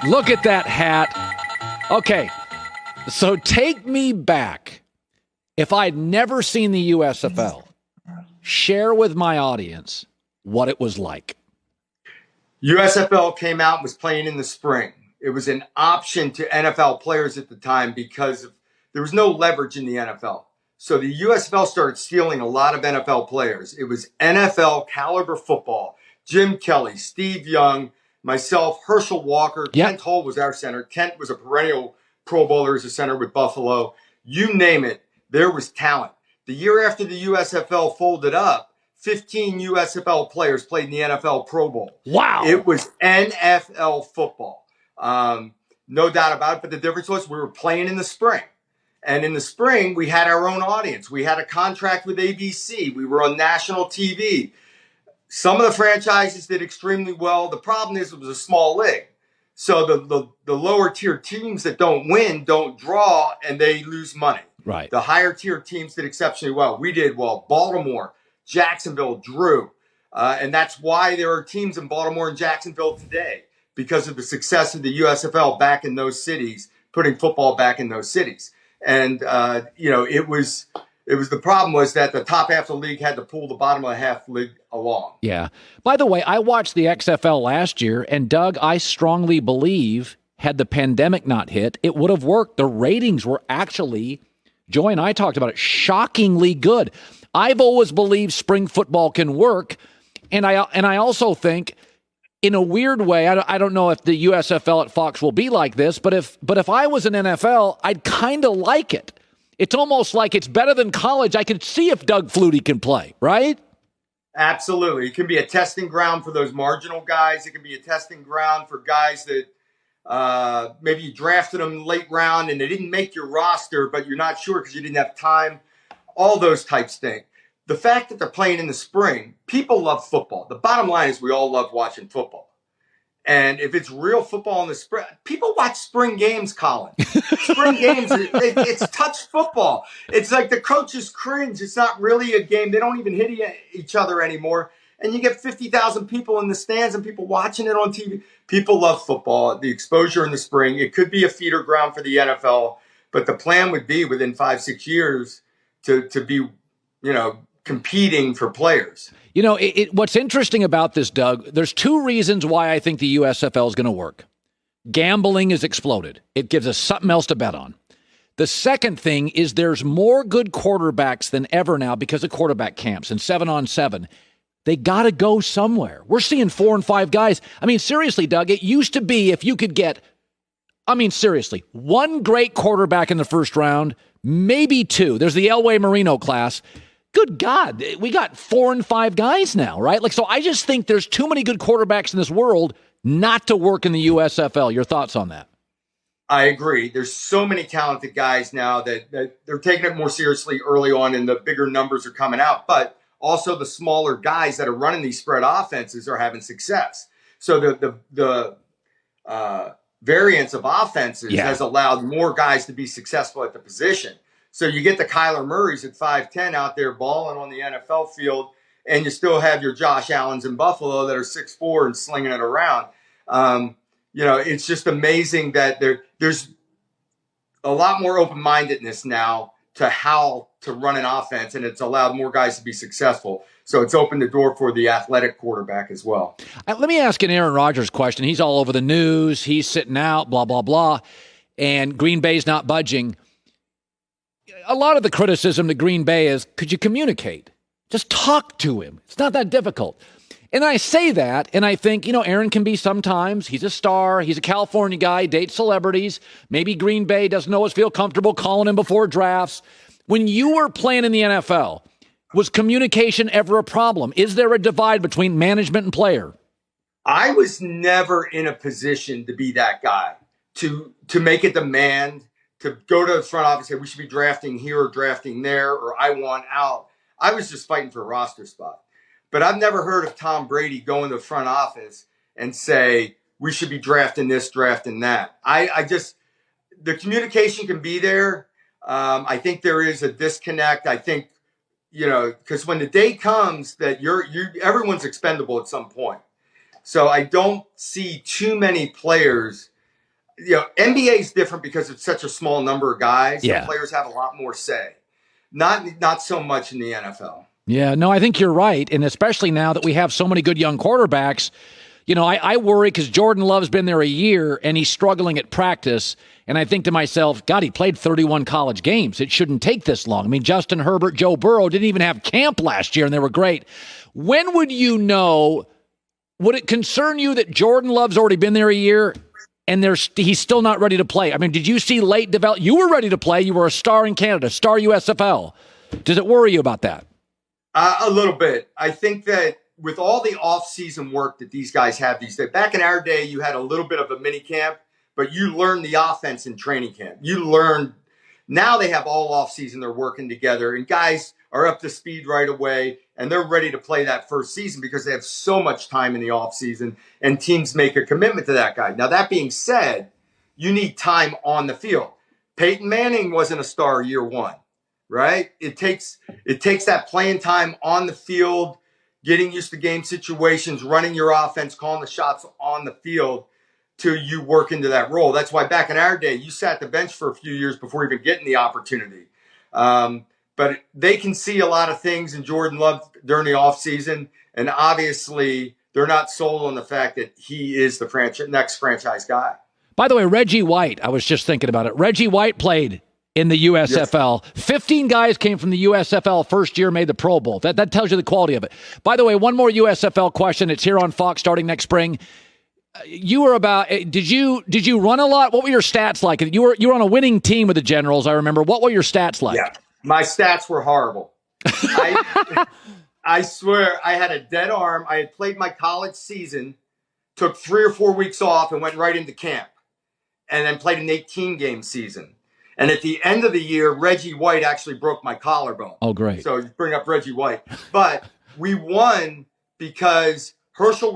Look at that hat. Okay, so take me back. If I'd never seen the USFL, share with my audience what it was like. USFL came out and was playing in the spring. It was an option to NFL players at the time because there was no leverage in the NFL. So the USFL started stealing a lot of NFL players. It was NFL caliber football. Jim Kelly, Steve Young, myself, Herschel Walker, Yep. Kent Hull was our center. Kent was a perennial Pro Bowler as a center with Buffalo. You name it, there was talent. The year after the USFL folded up, 15 USFL players played in the NFL Pro Bowl. Wow. It was NFL football. No doubt about it. But the difference was we were playing in the spring. And in the spring, we had our own audience. We had a contract with ABC. We were on national TV. Some of the franchises did extremely well. The problem is it was a small league. So the lower tier teams that don't win don't draw, and they lose money. Right. The higher tier teams did exceptionally well. We did well. Baltimore, Jacksonville, Drew. And that's why there are teams in Baltimore and Jacksonville today, because of the success of the USFL back in those cities, putting football back in those cities. And, it was the problem was that the top half of the league had to pull the bottom of the half league along. Yeah. By the way, I watched the XFL last year, and Doug, I strongly believe had the pandemic not hit, it would have worked. The ratings were actually, Joy and I talked about it, shockingly good. I've always believed spring football can work. And I also think, in a weird way, I don't know if the USFL at Fox will be like this, but if I was an NFL, I'd kind of like it. It's almost like it's better than college. I could see if Doug Flutie can play, right? Absolutely. It can be a testing ground for those marginal guys. It can be a testing ground for guys that maybe you drafted them late round and they didn't make your roster, but you're not sure because you didn't have time. All those types of things. The fact that they're playing in the spring, people love football. The bottom line is we all love watching football. And if it's real football in the spring, people watch spring games, Colin. Spring games, it's touch football. It's like the coaches cringe. It's not really a game. They don't even hit each other anymore. And you get 50,000 people in the stands and people watching it on TV. People love football. The exposure in the spring, it could be a feeder ground for the NFL. But the plan would be within 5-6 years to be, competing for players. What's interesting about this, Doug, there's two reasons why I think the USFL is going to work. Gambling has exploded. It gives us something else to bet on. The second thing is there's more good quarterbacks than ever now because of quarterback camps and 7-on-7. They got to go somewhere. We're seeing 4 and 5 guys. I mean, seriously, Doug, it used to be if you could get, one great quarterback in the first round, maybe 2. There's the Elway Marino class. Good God, we got 4 and 5 guys now, right? So I just think there's too many good quarterbacks in this world not to work in the USFL. Your thoughts on that? I agree. There's so many talented guys now that they're taking it more seriously early on and the bigger numbers are coming out. But also the smaller guys that are running these spread offenses are having success. So the variance of offenses has allowed more guys to be successful at the position. So you get the Kyler Murrays at 5'10" out there balling on the NFL field, and you still have your Josh Allens in Buffalo that are 6'4" and slinging it around. It's just amazing that there's a lot more open-mindedness now to how to run an offense, and it's allowed more guys to be successful. So it's opened the door for the athletic quarterback as well. Let me ask an Aaron Rodgers question. He's all over the news. He's sitting out, blah, blah, blah, and Green Bay's not budging. A lot of the criticism to Green Bay is, could you communicate? Just talk to him. It's not that difficult. And I say that, and I think, Aaron can be sometimes. He's a star. He's a California guy, dates celebrities. Maybe Green Bay doesn't always feel comfortable calling him before drafts. When you were playing in the NFL, was communication ever a problem? Is there a divide between management and player? I was never in a position to be that guy, to make a demand, to go to the front office and say, we should be drafting here or drafting there, or I want out. I was just fighting for a roster spot. But I've never heard of Tom Brady going to the front office and say, we should be drafting this, drafting that. The communication can be there. I think there is a disconnect. I think, because when the day comes that everyone's expendable at some point. So I don't see too many players NBA is different because it's such a small number of guys. Yeah. The players have a lot more say. Not so much in the NFL. Yeah, no, I think you're right. And especially now that we have so many good young quarterbacks, I worry because Jordan Love's been there a year and he's struggling at practice. And I think to myself, God, he played 31 college games. It shouldn't take this long. I mean, Justin Herbert, Joe Burrow didn't even have camp last year and they were great. When would you know, would it concern you that Jordan Love's already been there a year and he's still not ready to play? I mean, did you see late develop? You were ready to play. You were a star in Canada, star USFL. Does it worry you about that? A little bit. I think that with all the off-season work that these guys have these days, back in our day, you had a little bit of a mini camp, but you learned the offense in training camp. Now they have all off-season, they're working together, and guys are up to speed right away, and they're ready to play that first season because they have so much time in the off-season, and teams make a commitment to that guy. Now, that being said, you need time on the field. Peyton Manning wasn't a star year one, right? It takes that playing time on the field, getting used to game situations, running your offense, calling the shots on the field till you work into that role. That's why back in our day, you sat the bench for a few years before even getting the opportunity. But they can see a lot of things in Jordan Love during the offseason, and obviously they're not sold on the fact that he is the next franchise guy. By the way, Reggie White, I was just thinking about it. Reggie White played in the USFL. Yes. 15 guys came from the USFL first year, made the Pro Bowl. That tells you the quality of it. By the way, one more USFL question. It's here on Fox starting next spring. You were did you run a lot? What were your stats like? You were on a winning team with the Generals, I remember. What were your stats like? Yeah, my stats were horrible. I swear, I had a dead arm. I had played my college season, took 3 or 4 weeks off, and went right into camp. And then played an 18-game season. And at the end of the year, Reggie White actually broke my collarbone. Oh, great. So you bring up Reggie White. But we won because Herschel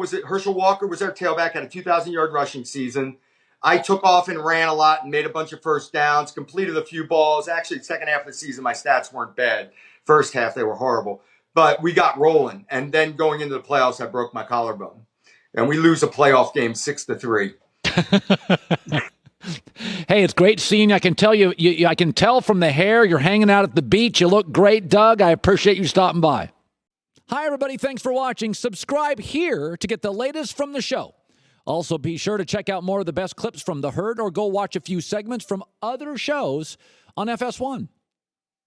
Walker was our tailback, had a 2,000-yard rushing season. I took off and ran a lot and made a bunch of first downs, completed a few balls. Actually, the second half of the season, my stats weren't bad. First half, they were horrible. But we got rolling. And then going into the playoffs, I broke my collarbone. And we lose a playoff game 6-3. Hey, it's great seeing you. I can tell I can tell from the hair you're hanging out at the beach. You look great, Doug. I appreciate you stopping by. Hi, everybody. Thanks for watching. Subscribe here to get the latest from the show. Also, be sure to check out more of the best clips from The Herd or go watch a few segments from other shows on FS1.